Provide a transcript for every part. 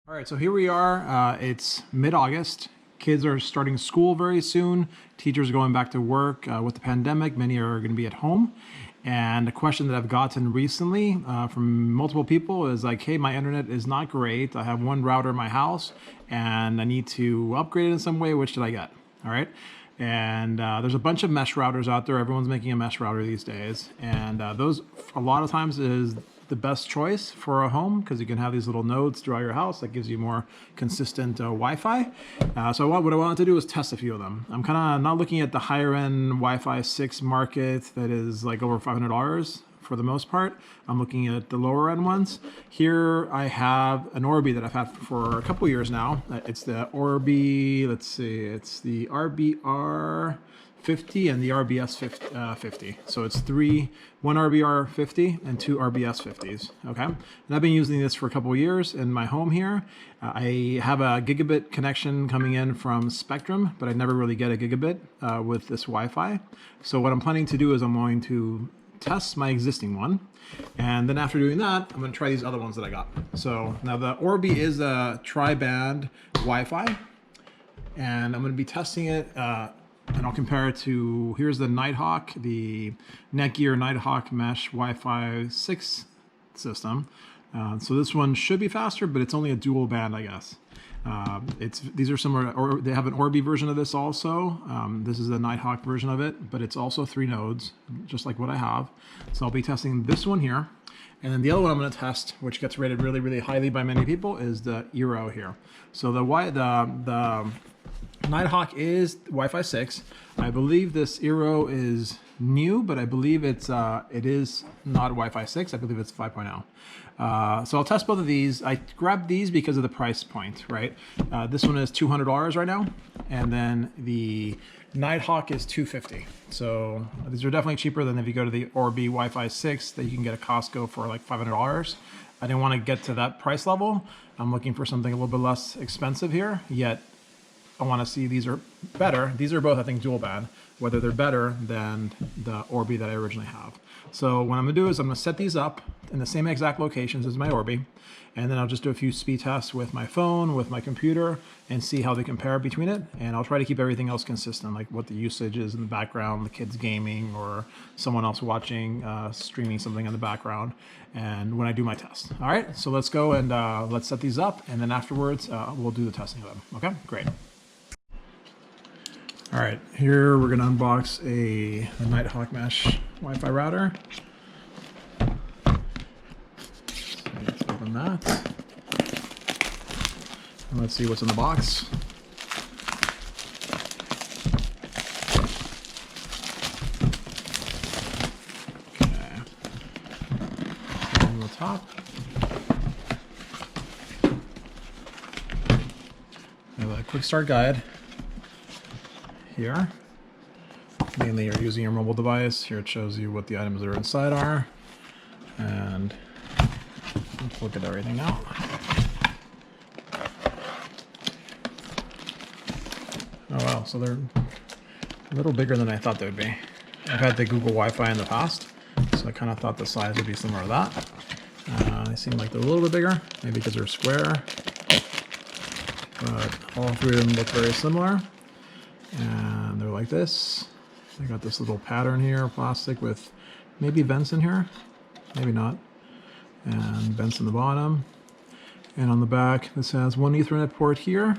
All right, so here we are. It's mid-August. Kids are starting school very soon. Teachers are going back to work. With the pandemic, many are going to be at home. And a question that I've gotten recently from multiple people is like, hey, my internet is not great. I have one router in my house and I need to upgrade it in some way. Which should I get? All right. And there's a bunch of mesh routers out there. Everyone's making a mesh router these days. And those, a lot of times, is the best choice for a home because you can have these little nodes throughout your house that gives you more consistent Wi-Fi. So what I wanted to do is test a few of them. I'm kind of not looking at the higher end Wi-Fi 6 market that is like over $500 for the most part. I'm looking at the lower end ones. Here I have an Orbi that I've had for a couple years now. It's the Orbi, let's see, it's the RBR50 and the RBS50. So it's one RBR50 and two RBS50s, okay? And I've been using this for a couple of years in my home here. I have a gigabit connection coming in from Spectrum, but I never really get a gigabit with this Wi-Fi. So what I'm planning to do is I'm going to test my existing one. And then after doing that, I'm gonna try these other ones that I got. So now the Orbi is a tri-band Wi-Fi, and I'm gonna be testing it and I'll compare it to, here's the Nighthawk, the Netgear Nighthawk Mesh Wi-Fi 6 system. So this one should be faster, but it's only a dual band, I guess. These are similar, or they have an Orbi version of this also. This is the Nighthawk version of it, but it's also 3 nodes, just like what I have. So I'll be testing this one here. And then the other one I'm going to test, which gets rated really, really highly by many people, is the Eero here. So the Nighthawk is Wi-Fi 6. I believe this Eero is new, but I believe it is not Wi-Fi 6. I believe it's 5.0. So I'll test both of these. I grabbed these because of the price point, right? This one is $200 right now, and then the Nighthawk is $250. So these are definitely cheaper than if you go to the Orbi Wi-Fi 6 that you can get at Costco for like $500. I didn't want to get to that price level. I'm looking for something a little bit less expensive here, yet I want to see these are better. These are both, I think, dual band, whether they're better than the Orbi that I originally have. So what I'm gonna do is I'm gonna set these up in the same exact locations as my Orbi, and then I'll just do a few speed tests with my phone, with my computer, and see how they compare between it. And I'll try to keep everything else consistent, like what the usage is in the background, the kids gaming, or someone else watching, streaming something in the background, and when I do my test. All right, so let's go and let's set these up, and then afterwards, we'll do the testing of them. Okay, great. All right, here we're gonna unbox a Nighthawk Mesh Wi-Fi router. So let's open that. And let's see what's in the box. Okay. On the top. We have a quick start guide. Here, mainly you're using your mobile device. Here it shows you what the items that are inside are, and let's look at everything now. Oh wow, so they're a little bigger than I thought they would be. I've had the Google Wi-Fi in the past, so I kind of thought the size would be similar to that. They seem like they're a little bit bigger, maybe because they're square, but all 3 of them look very similar. And they're like this. They got this little pattern here, plastic with maybe vents in here, maybe not, and vents in the bottom. And on the back, this has one Ethernet port here.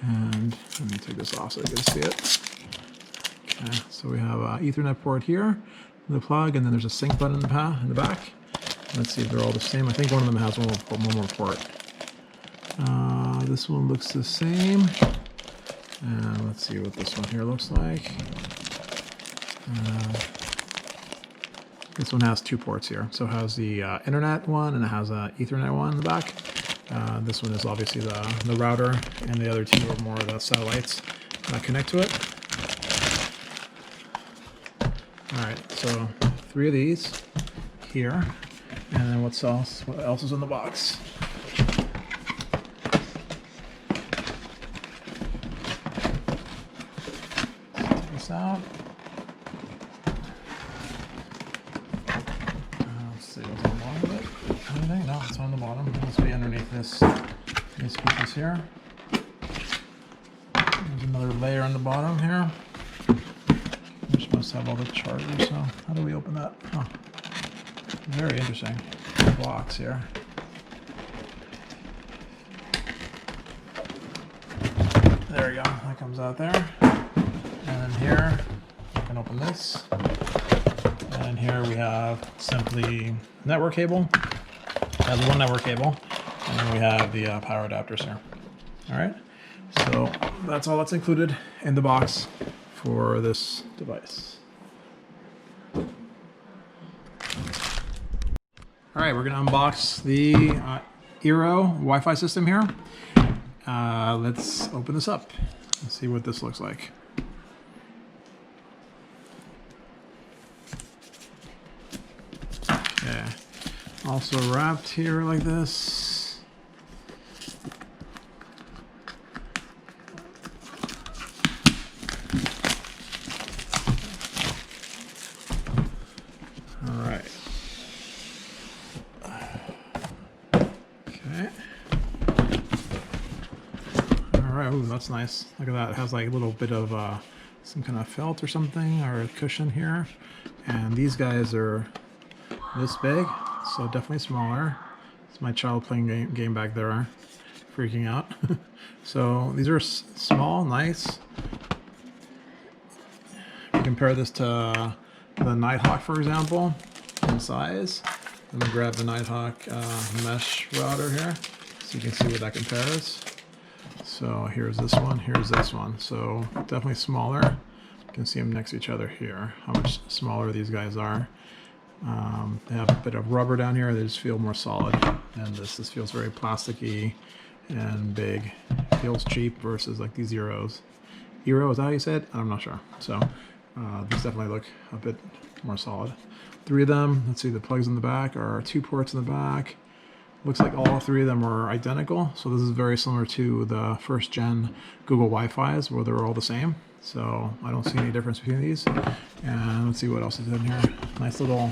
And let me take this off so you can see it. Okay, so we have an Ethernet port here, the plug, and then there's a sync button in the back. Let's see if they're all the same. I think one of them has one more port. This one looks the same. And let's see what this one here looks like. This one has 2 ports here. So it has the internet one and it has an Ethernet one in the back. This one is obviously the router, and the other 2 are more of the satellites that connect to it. All right, so 3 of these here. And then what else is in the box? Out. Let's see what's on the bottom of it. Anything? No, it's on the bottom. It must be underneath this Let's put this here. There's another layer on the bottom here. Which must have all the chargers, so how do we open that? Huh. Very interesting box here. There we go, that comes out there. And then here, I can open this. And here we have simply network cable. It has one network cable. And then we have the power adapters here. All right, so that's all that's included in the box for this device. All right, we're gonna unbox the Eero Wi-Fi system here. Let's open this up and see what this looks like. Okay, also wrapped here like this. All right. Okay. All right. Ooh, that's nice. Look at that. It has like a little bit of some kind of felt or something, or a cushion here. And these guys are this big, so definitely smaller. It's my child playing game back there, freaking out. So these are small, nice. If you compare this to the Nighthawk, for example, in size. Let me grab the Nighthawk mesh router here, so you can see what that compares. So here's this one, here's this one. So definitely smaller. You can see them next to each other here, how much smaller these guys are. They have a bit of rubber down here. They just feel more solid. And this feels very plasticky and big. It feels cheap versus like these Eeros. Eero, is that how you said? I'm not sure. So these definitely look a bit more solid. 3 of them. Let's see, the plugs in the back are 2 ports in the back. Looks like all 3 of them are identical. So this is very similar to the first gen Google Wi-Fi's where they're all the same. So I don't see any difference between these. And let's see what else is in here. Nice little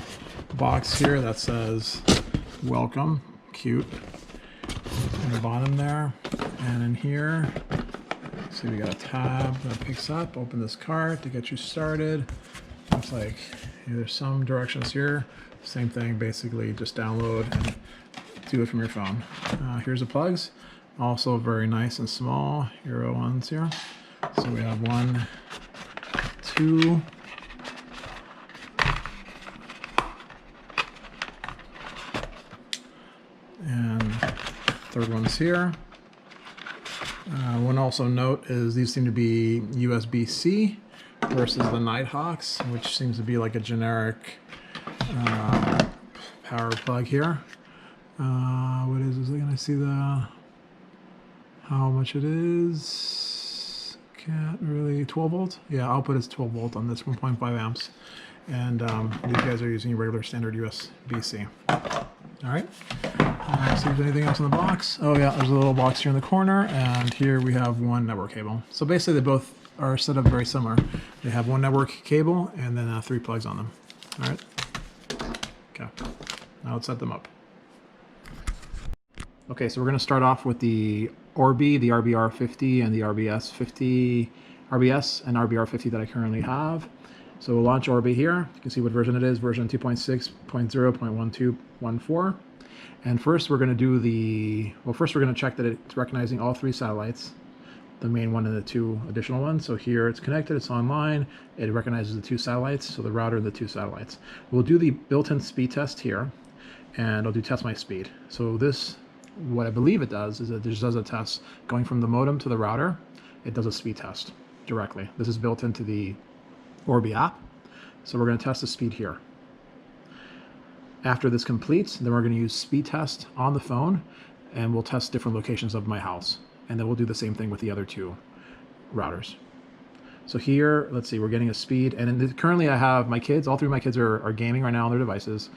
box here that says welcome. Cute. In the bottom there. And in here, see, we got a tab that picks up. Open this card to get you started. Looks like there's some directions here. Same thing, basically just download and do it from your phone. Here's the plugs. Also very nice and small. Eero ones here. So we have 1, 2, and third one's here. One also note is these seem to be USB-C versus the Nighthawks, which seems to be like a generic power plug here. What is this? Can I see how much it is? Can't really. 12 volt? Yeah, output is 12 volt on this, 1.5 amps. And these guys are using regular standard USB-C. All right. See if there's anything else in the box. Oh yeah, there's a little box here in the corner, and here we have 1 network cable. So basically, they both are set up very similar. They have 1 network cable and then 3 plugs on them. All right. Okay. Now let's set them up. Okay, so we're going to start off with the Orbi, the RBR50, and the RBS and RBR50 that I currently have. So we'll launch Orbi here. You can see what version it is, version 2.6.0.1214. And first we're going to do first we're going to check that it's recognizing all 3 satellites, the main one and the 2 additional ones. So here it's connected, it's online, it recognizes the 2 satellites, so the router and the 2 satellites. We'll do the built-in speed test here, and I'll do test my speed. So this, what I believe it does is it just does a test going from the modem to the router. It does a speed test directly. This is built into the Orbi app. So we're going to test the speed here. After this completes, then we're going to use speed test on the phone, and we'll test different locations of my house. And then we'll do the same thing with the other 2 routers. So here, let's see, we're getting a speed, and currently I have my kids, all 3 of my kids are gaming right now on their devices,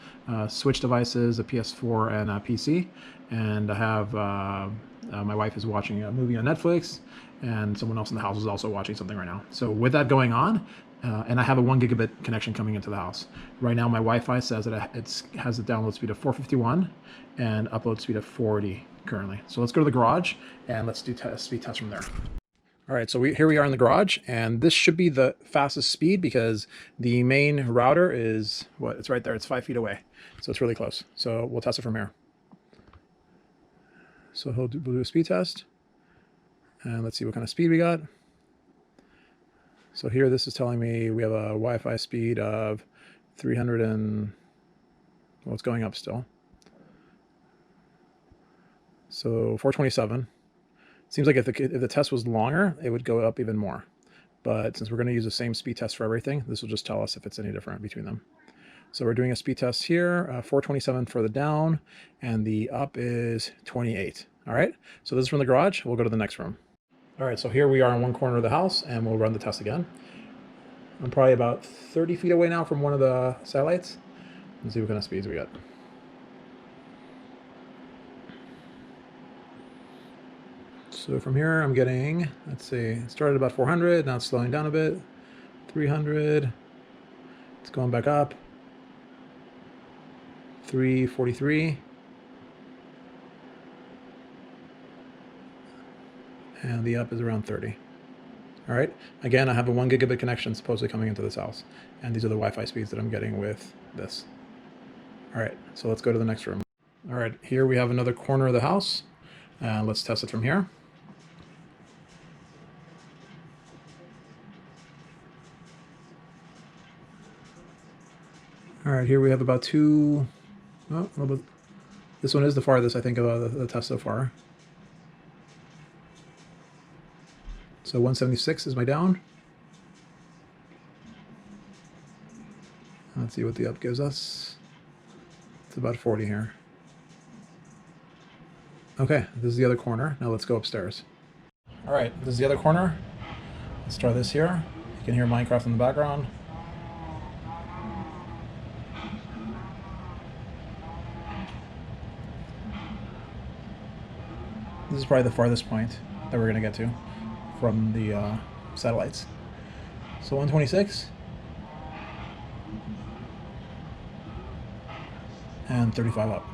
Switch devices, a PS4 and a PC, and I have, my wife is watching a movie on Netflix, and someone else in the house is also watching something right now. So with that going on, and I have a 1 gigabit connection coming into the house. Right now my Wi-Fi says that it has a download speed of 451 and upload speed of 40 currently. So let's go to the garage and let's do speed test from there. All right, so here we are in the garage, and this should be the fastest speed because the main router is, what, it's right there. It's 5 feet away. So it's really close. So we'll test it from here. So we'll do a speed test, and let's see what kind of speed we got. So here, this is telling me we have a Wi-Fi speed of 300 and, well, it's going up still. So 427. Seems like if the test was longer, it would go up even more. But since we're going to use the same speed test for everything, this will just tell us if it's any different between them. So we're doing a speed test here, 427 for the down, and the up is 28. All right, so this is from the garage. We'll go to the next room. All right, so here we are in one corner of the house, and we'll run the test again. I'm probably about 30 feet away now from one of the satellites. Let's see what kind of speeds we got. So from here, I'm getting, let's see, it started about 400, now it's slowing down a bit. 300, it's going back up. 343. And the up is around 30. All right, again, I have a 1 gigabit connection supposedly coming into this house. And these are the Wi-Fi speeds that I'm getting with this. All right, so let's go to the next room. All right, here we have another corner of the house. Let's test it from here. All right, here we have about two, oh, a little bit. This one is the farthest, I think, of the test so far. So 176 is my down. Let's see what the up gives us. It's about 40 here. Okay, this is the other corner. Now let's go upstairs. All right, this is the other corner. Let's try this here. You can hear Minecraft in the background. This is probably the farthest point that we're going to get to from the satellites. So 126 and 35 up.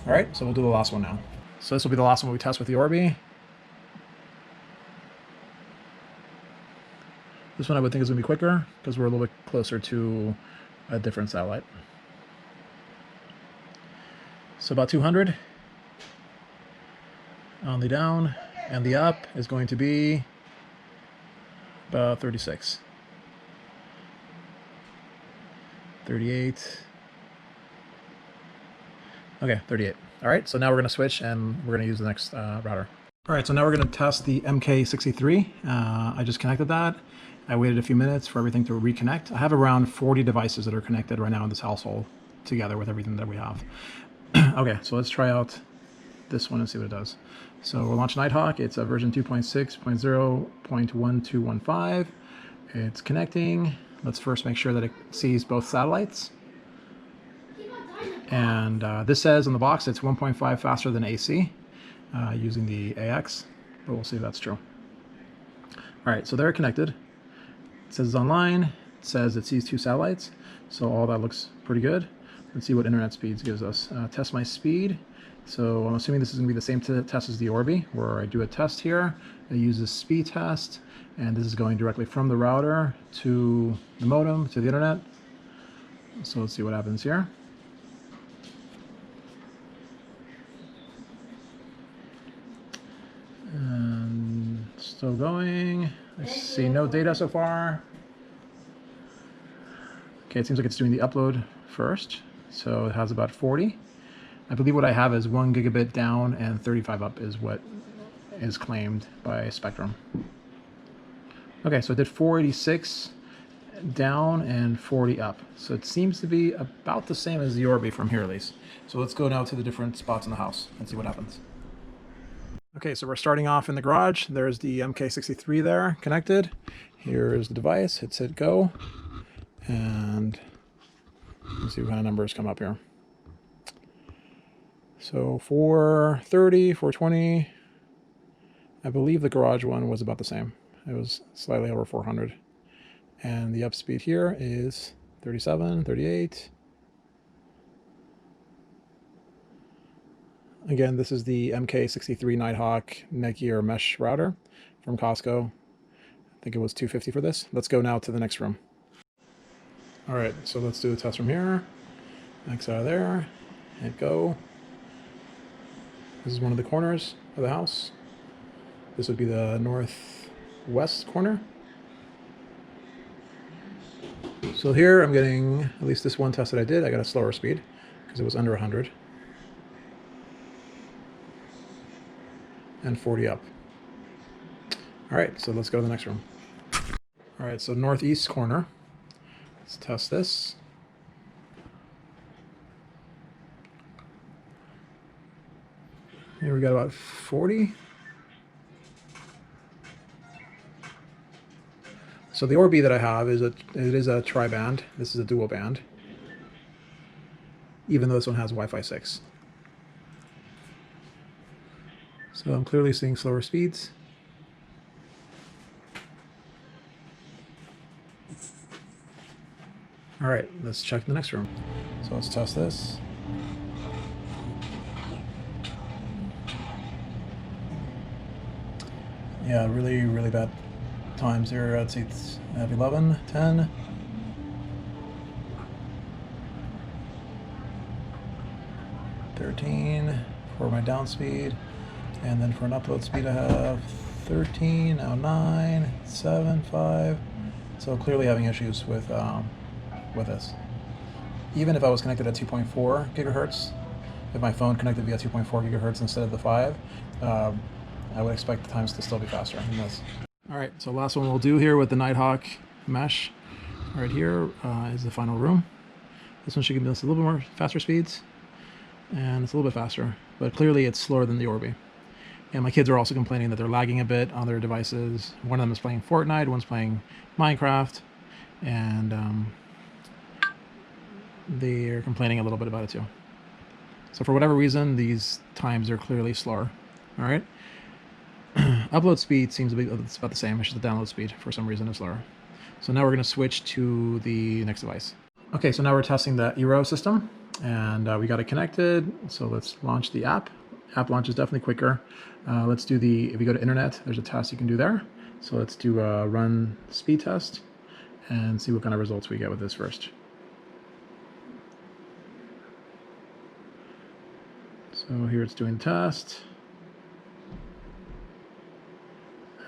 All right, so we'll do the last one now. So this will be the last one we test with the Orbi. This one I would think is going to be quicker because we're a little bit closer to a different satellite. So about 200 on the down, and the up is going to be about 36. 38. Okay, 38. All right, so now we're going to switch and we're going to use the next router. All right, so now we're going to test the MK63. I just connected that. I waited a few minutes for everything to reconnect. I have around 40 devices that are connected right now in this household together with everything that we have. Okay, so let's try out this one and see what it does. So we'll launch Nighthawk. It's a version 2.6.0.1215. It's connecting. Let's first make sure that it sees both satellites. And this says on the box it's 1.5 faster than AC using the AX, but we'll see if that's true. All right, so they're connected. It says it's online. It says it sees 2 satellites. So all that looks pretty good. Let's see what internet speeds gives us. Test my speed. So I'm assuming this is going to be the same test as the Orbi, where I do a test here. I use this speed test, and this is going directly from the router to the modem to the internet. So let's see what happens here. And still going. I see no data so far. Okay, it seems like it's doing the upload first. So it has about 40. I believe what I have is 1 gigabit down and 35 up is what is claimed by Spectrum. Okay, so it did 486 down and 40 up. So it seems to be about the same as the Orbi from here at least. So let's go now to the different spots in the house and see what happens. Okay, so we're starting off in the garage. There's the MK63 there connected. Here's the device. Hit go. And let's see what kind of numbers come up here. So 430, 420. I believe the garage one was about the same. It was slightly over 400. And the up speed here is 37, 38. Again, this is the MK63 Nighthawk Netgear mesh router from Costco. I think it was $250 for this. Let's go now to the next room. All right, so let's do the test from here. X out of there, hit go. This is one of the corners of the house. This would be the northwest corner. So here I'm getting, at least this one test that I did, I got a slower speed because it was under 100. And 40 up. All right, so let's go to the next room. All right, so northeast corner. Let's test this. Here we got about 40. So the Orbi that I have is it is a tri-band. This is a dual band, even though this one has Wi-Fi 6. So I'm clearly seeing slower speeds. All right, let's check the next room. So let's test this. Yeah, really, really bad times here. I'd say it's 11, 10. For my down speed, and then for an upload speed I have 13, now 9, 7, 5. So clearly having issues with this. Even if I was connected at 2.4 gigahertz, if my phone connected via 2.4 gigahertz instead of the 5, I would expect the times to still be faster than this. All right, so last one we'll do here with the Nighthawk mesh. Right here is the final room. This one should give us a little bit more faster speeds, and it's a little bit faster, but clearly it's slower than the Orbi. And my kids are also complaining that they're lagging a bit on their devices. One of them is playing Fortnite, one's playing Minecraft, and they're complaining a little bit about it too. So for whatever reason, these times are clearly slower. All right. Upload speed seems to be it's about the same. It's just the download speed for some reason is slower. So now we're going to switch to the next device. Okay, so now we're testing the Eero system, and we got it connected. So let's launch the app. App launch is definitely quicker. Let's do if you go to internet, there's a test you can do there. So let's do a run speed test and see what kind of results we get with this first. So here it's doing the test.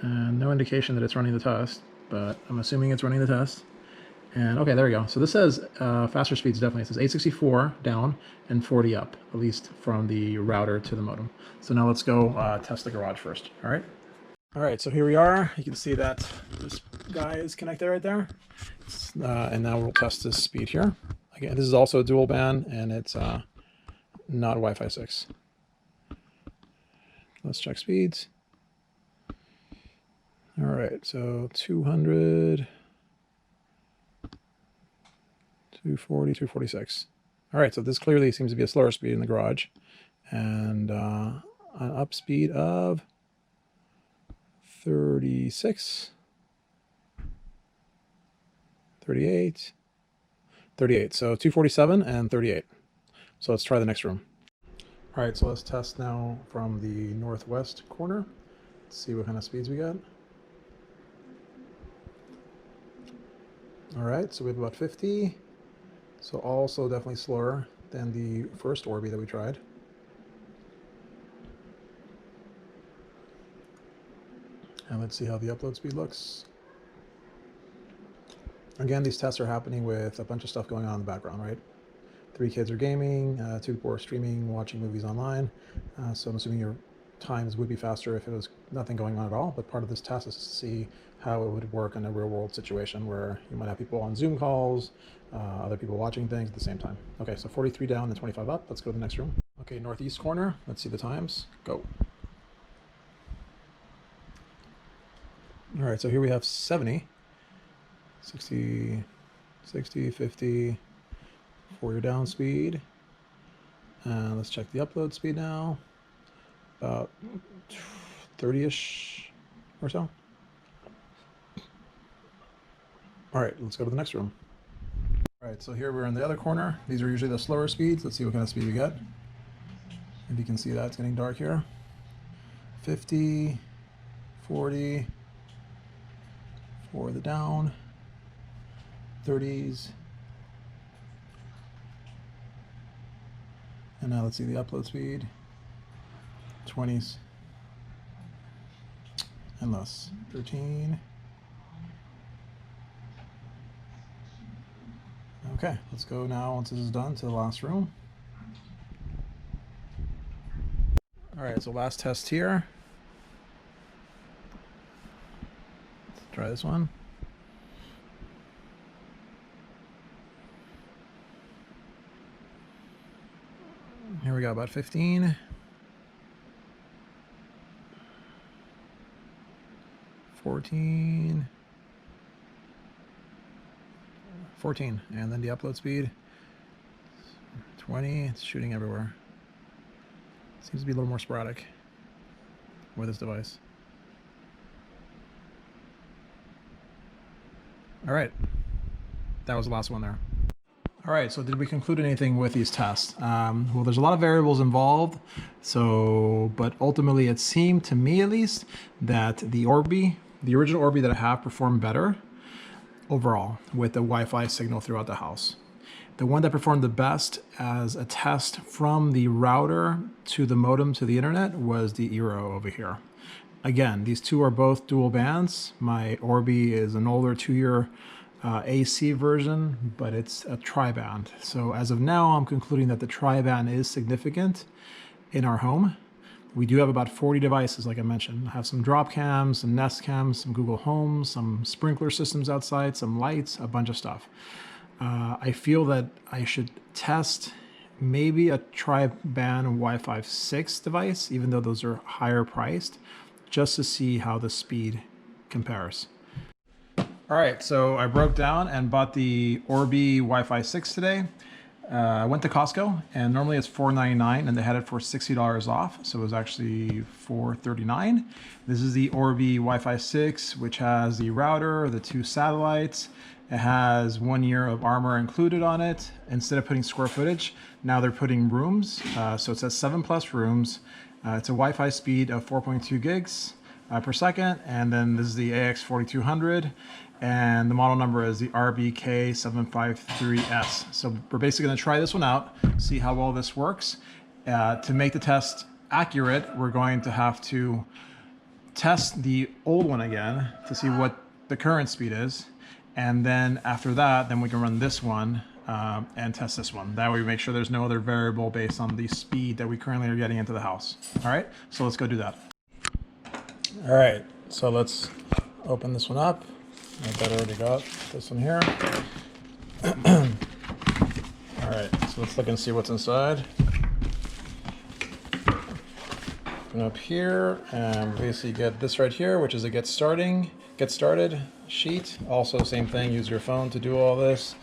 And no indication that it's running the test, but I'm assuming it's running the test. And okay, there we go. So this says faster speeds definitely. It says 864 down and 40 up, at least from the router to the modem. So now let's go test the garage first. All right. All right, so here we are. You can see that this guy is connected right there. And now we'll test this speed here. Again, this is also a dual band, and it's not Wi-Fi 6. Let's check speeds. All right, so 200, 240, 246. All right, so this clearly seems to be a slower speed in the garage, and an up speed of 36, 38, 38. So 247 and 38. So let's try the next room. All right, so let's test now from the northwest corner. Let's see what kind of speeds we got. All right, so we have about 50. So also definitely slower than the first Orbi that we tried. And let's see how the upload speed looks. Again, these tests are happening with a bunch of stuff going on in the background, right? 3 kids are gaming, 2 people are streaming, watching movies online. So I'm assuming your times would be faster if it was nothing going on at all. But part of this test is to see how it would work in a real world situation where you might have people on Zoom calls, other people watching things at the same time. Okay, so 43 down and 25 up. Let's go to the next room. Okay, northeast corner. Let's see the times. Go. All right, so here we have 70, 60, 60, 50 for your down speed. And let's check the upload speed now. About 30-ish or so. All right, let's go to the next room. All right, so here we're in the other corner. These are usually the slower speeds. Let's see what kind of speed we get. If you can see that, it's getting dark here. 50, 40, for the down, 30s. And now let's see the upload speed, 20s, and less, 13. Okay, let's go now, once this is done, to the last room. All right, so last test here. Let's try this one. Here we go, about 15. 14. 14, and then the upload speed, 20. It's shooting everywhere. Seems to be a little more sporadic with this device. All right, that was the last one there. All right, so did we conclude anything with these tests? Well, there's a lot of variables involved, but ultimately it seemed to me at least that the original Orbi that I have performed better overall with the Wi-Fi signal throughout the house. The one that performed the best as a test from the router to the modem to the internet was the Eero over here. Again, these two are both dual bands. My Orbi is an older 2-year AC version, but it's a tri-band. So as of now, I'm concluding that the tri-band is significant in our home. We do have about 40 devices, like I mentioned. I have some drop cams, some Nest cams, some Google Home, some sprinkler systems outside, some lights, a bunch of stuff. I feel that I should test maybe a tri-band Wi-Fi 6 device, even though those are higher priced, just to see how the speed compares. All right, so I broke down and bought the Orbi Wi-Fi 6 today. I went to Costco, and normally it's $4.99, and they had it for $60 off, so it was actually $4.39. This is the Orbi Wi-Fi 6, which has the router, the 2 satellites. It has 1 year of armor included on it. Instead of putting square footage, now they're putting rooms. So it says 7+ rooms. It's a Wi-Fi speed of 4.2 gigs per second, and then this is the AX4200. And the model number is the RBK750S. So we're basically going to try this one out, see how well this works. To make the test accurate, we're going to have to test the old one again to see what the current speed is. And then after that, then we can run this one and test this one. That way we make sure there's no other variable based on the speed that we currently are getting into the house. All right, so let's go do that. All right, so let's open this one up. I bet I already got this one here. All right, so let's look and see what's inside. Open up here, and basically get this right here, which is a get started sheet. Also, same thing, use your phone to do all this.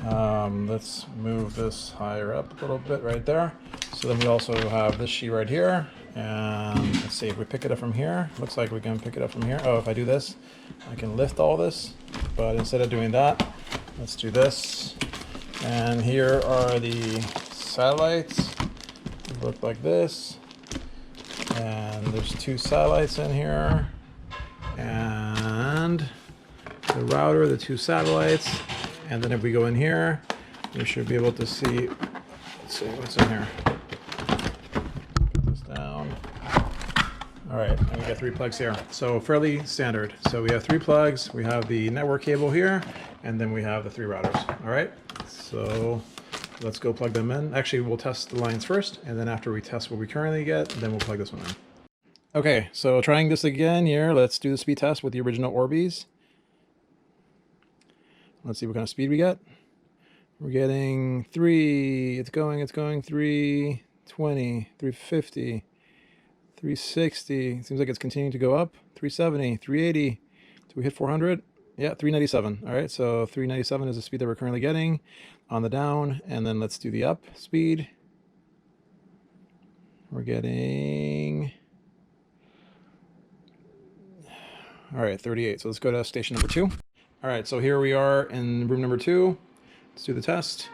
Let's move this higher up a little bit right there. So then we also have this sheet right here. And let's see if we pick it up from here. Looks like we can pick it up from here. Oh, if I do this, I can lift all this. But instead of doing that, let's do this. And here are the satellites. They look like this. And there's 2 satellites in here. And the router, the 2 satellites. And then if we go in here, we should be able to see, let's see what's in here. All right, and we got 3 plugs here. So fairly standard. So we have 3 plugs, we have the network cable here, and then we have the 3 routers. All right, so let's go plug them in. Actually, we'll test the lines first, and then after we test what we currently get, then we'll plug this one in. Okay, so trying this again here. Let's do the speed test with the original Orbis. Let's see what kind of speed we get. We're getting 3, it's going 320, 350. 360, seems like it's continuing to go up. 370, 380, do we hit 400? Yeah, 397. All right, so 397 is the speed that we're currently getting on the down, and then let's do the up speed. We're getting, all right, 38. So let's go to station number 2. All right, so here we are in room number 2. Let's do the test.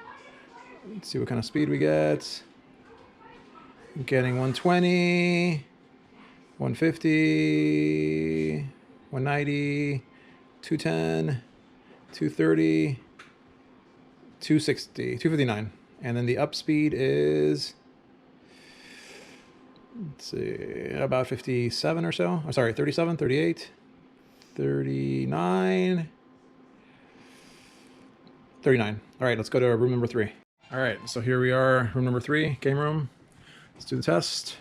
Let's see what kind of speed we get. getting 120, 150, 190, 210, 230, 260, 259. And then the up speed is, let's see, about 57 or so. I'm sorry, 37, 38, 39, 39. All right, let's go to room number 3. All right, so here we are, room number 3, game room. Let's do the test.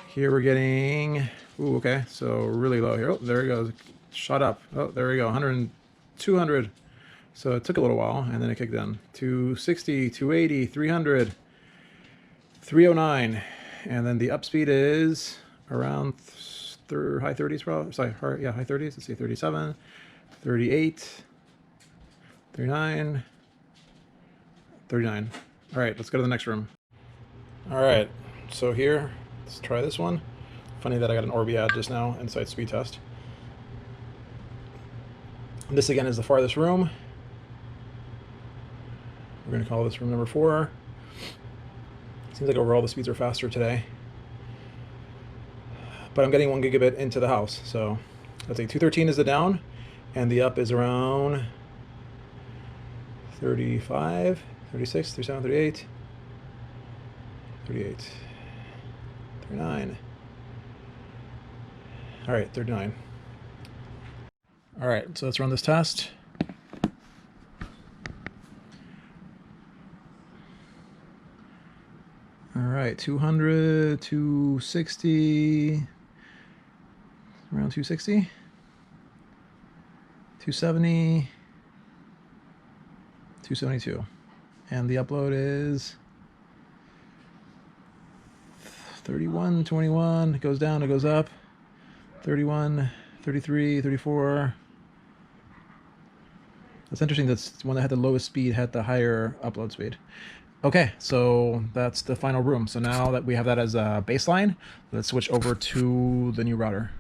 Here we're getting, ooh, okay, so really low here. Oh, there it goes, shot up. Oh, there we go, 100, 200. So it took a little while, and then it kicked in. 260, 280, 300, 309. And then the up speed is around high 30s, probably. Sorry, yeah, high 30s. Let's see, 37, 38, 39, 39. All right, let's go to the next room. All right, so here, let's try this one. Funny that I got an Orbi ad just now, inside speed test. And this again is the farthest room. We're going to call this room number 4. Seems like overall the speeds are faster today. But I'm getting 1 gigabit into the house. So let's say 213 is the down, and the up is around 35, 36, 37, 38, 38, 39. All right, 39. All right, so let's run this test. All right, 200, 260, around 260, 270, 272. And the upload is 31, 21, it goes down, it goes up, 31, 33, 34. That's interesting, that's the one that had the lowest speed had the higher upload speed. Okay, so that's the final room. So now that we have that as a baseline, let's switch over to the new router.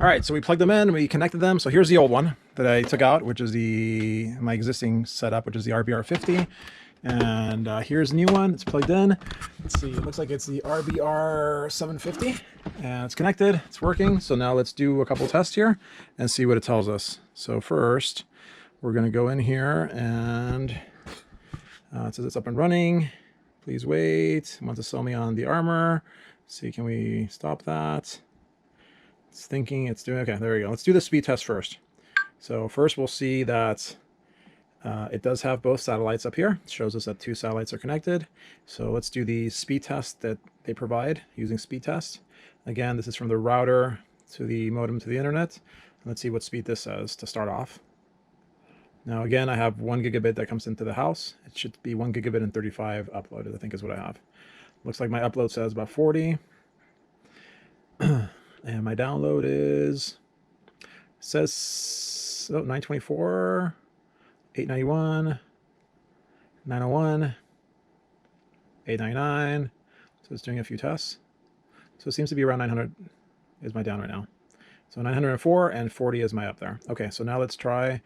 All right, so we plugged them in, we connected them. So here's the old one that I took out, which is my existing setup, which is the RBR50. And here's the new one, it's plugged in. Let's see, it looks like it's the RBR750. And it's connected, it's working. So now let's do a couple tests here and see what it tells us. So first, we're gonna go in here and it says it's up and running. Please wait. It wants to sell me on the armor. Let's see, can we stop that? It's thinking it's doing, okay, there we go. Let's do the speed test first. So first we'll see that it does have both satellites up here. It shows us that 2 satellites are connected. So let's do the speed test that they provide using speed test. Again, this is from the router to the modem to the internet. Let's see what speed this says to start off. Now again, I have 1 gigabit that comes into the house. It should be 1 gigabit and 35 uploaded, I think is what I have. Looks like my upload says about 40. And my download says 924, 891, 901, 899. So it's doing a few tests. So it seems to be around 900 is my down right now. So 904 and 40 is my up there. Okay, so now let's try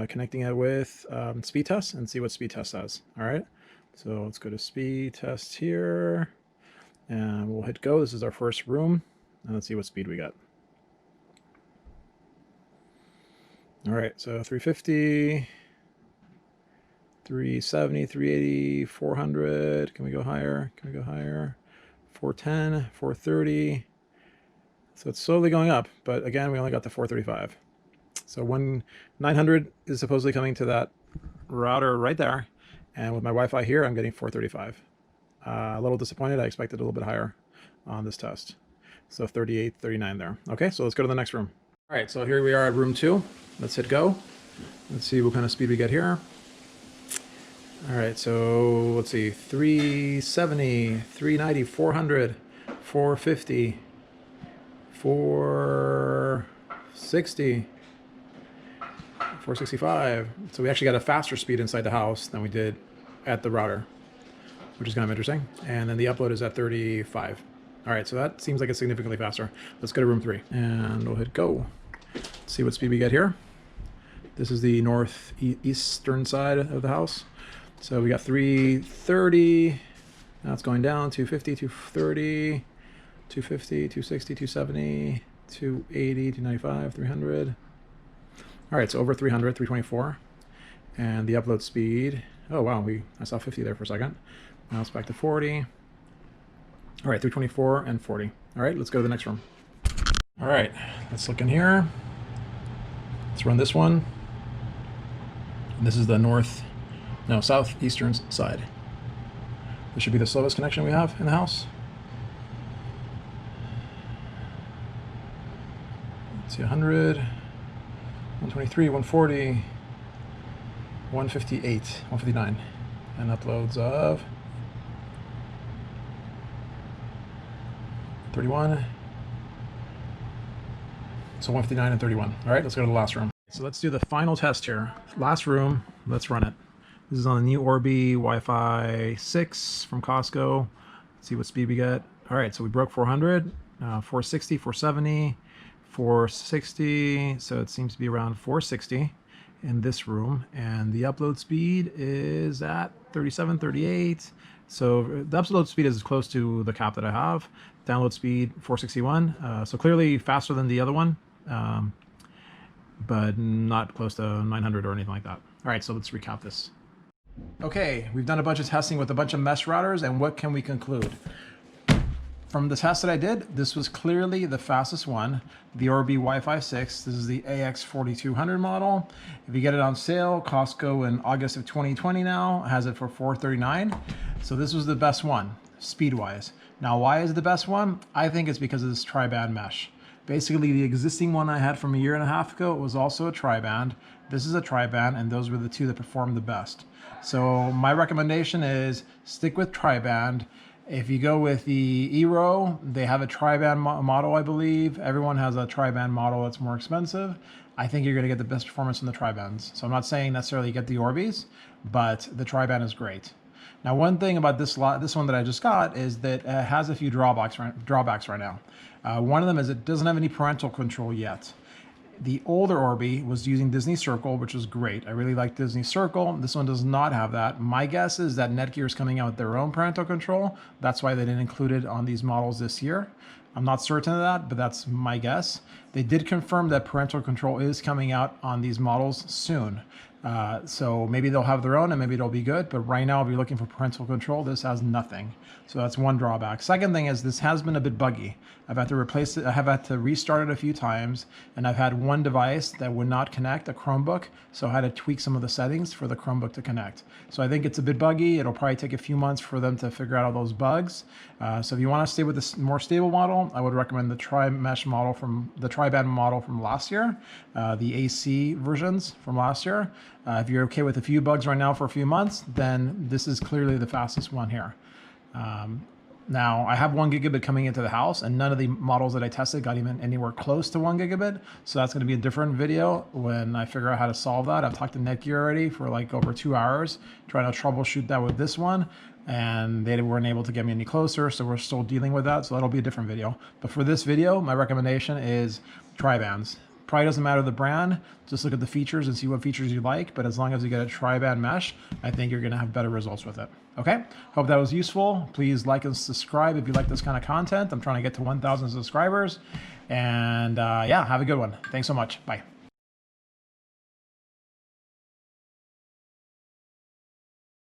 connecting it with speed test and see what speed test says. All right, so let's go to speed test here and we'll hit go. This is our first room and let's see what speed we got. All right, so 350, 370, 380, 400. Can we go higher? Can we go higher? 410, 430. So it's slowly going up, but again, we only got to 435. So 900 is supposedly coming to that router right there. And with my Wi-Fi here, I'm getting 435. A little disappointed. I expected a little bit higher on this test. So 38, 39 there. Okay, so let's go to the next room. All right, so here we are at room 2. Let's hit go. Let's see what kind of speed we get here. All right, so let's see, 370, 390, 400, 450, 460, 465. So we actually got a faster speed inside the house than we did at the router, which is kind of interesting. And then the upload is at 35. All right, so that seems like it's significantly faster. Let's go to room 3 and we'll hit go. Let's see what speed we get here. This is the northeastern side of the house. So we got 330, Now it's going down, 250, 230, 250, 260, 270, 280, 295, 300. All right, so over 300, 324. And the upload speed, oh wow, I saw 50 there for a second. Now it's back to 40. All right, 324 and 40. All right, let's go to the next room. All right, let's look in here. Let's run this one. This is the southeastern side. This should be the slowest connection we have in the house. Let's see, 100, 123, 140, 158, 159, and uploads of 31. So 159 and 31. All right, let's go to the last room. So let's do the final test here. Last room, let's run it. This is on the new Orbi Wi-Fi 6 from Costco. Let's see what speed we get. All right, so we broke 400, 460, 470, 460. So it seems to be around 460 in this room. And the upload speed is at 37, 38. So the upload speed is close to the cap that I have. Download speed 461. So clearly faster than the other one, but not close to 900 or anything like that. All right, so let's recap this. Okay, we've done a bunch of testing with a bunch of mesh routers, and what can we conclude? From the test that I did, this was clearly the fastest one, the Orbi Wi-Fi 6. This is the AX4200 model. If you get it on sale, Costco in August of 2020 now has it for $439. So this was the best one, speed-wise. Now, why is it the best one? I think it's because of this tri-band mesh. Basically, the existing one I had from a year and a half ago was also a tri-band. This is a tri-band, and those were the two that performed the best. So my recommendation is stick with tri-band. If you go with the Eero, they have a tri-band model, I believe. Everyone has a tri-band model that's more expensive. I think you're going to get the best performance from the tri-bands. So I'm not saying necessarily get the Orbis, but the tri-band is great. Now, one thing about this one that I just got is that it has a few drawbacks right now. One of them is it doesn't have any parental control yet. The older Orbi was using Disney Circle, which was great. I really like Disney Circle. This one does not have that. My guess is that Netgear is coming out with their own parental control. That's why they didn't include it on these models this year. I'm not certain of that, but that's my guess. They did confirm that parental control is coming out on these models soon. So maybe they'll have their own and maybe it'll be good. But right now, if you're looking for parental control, this has nothing. So that's one drawback. Second thing is this has been a bit buggy. I've had to replace it. I have had to restart it a few times, and I've had one device that would not connect, a Chromebook. So I had to tweak some of the settings for the Chromebook to connect. So I think it's a bit buggy. It'll probably take a few months for them to figure out all those bugs. So if you want to stay with this more stable model, I would recommend the tri-band model from last year, the AC versions from last year. If you're okay with a few bugs right now for a few months, then this is clearly the fastest one here. Now, I have 1 gigabit coming into the house, and none of the models that I tested got even anywhere close to 1 gigabit. So that's going to be a different video when I figure out how to solve that. I've talked to Netgear already for like over 2 hours trying to troubleshoot that with this one, and they weren't able to get me any closer. So we're still dealing with that. So that'll be a different video. But for this video, my recommendation is tri-bands. Probably doesn't matter the brand, just look at the features and see what features you like, but as long as you get a tri-band mesh, I think you're gonna have better results with it. Okay, hope that was useful. Please like and subscribe if you like this kind of content. I'm trying to get to 1,000 subscribers, and yeah, have a good one. Thanks so much, bye.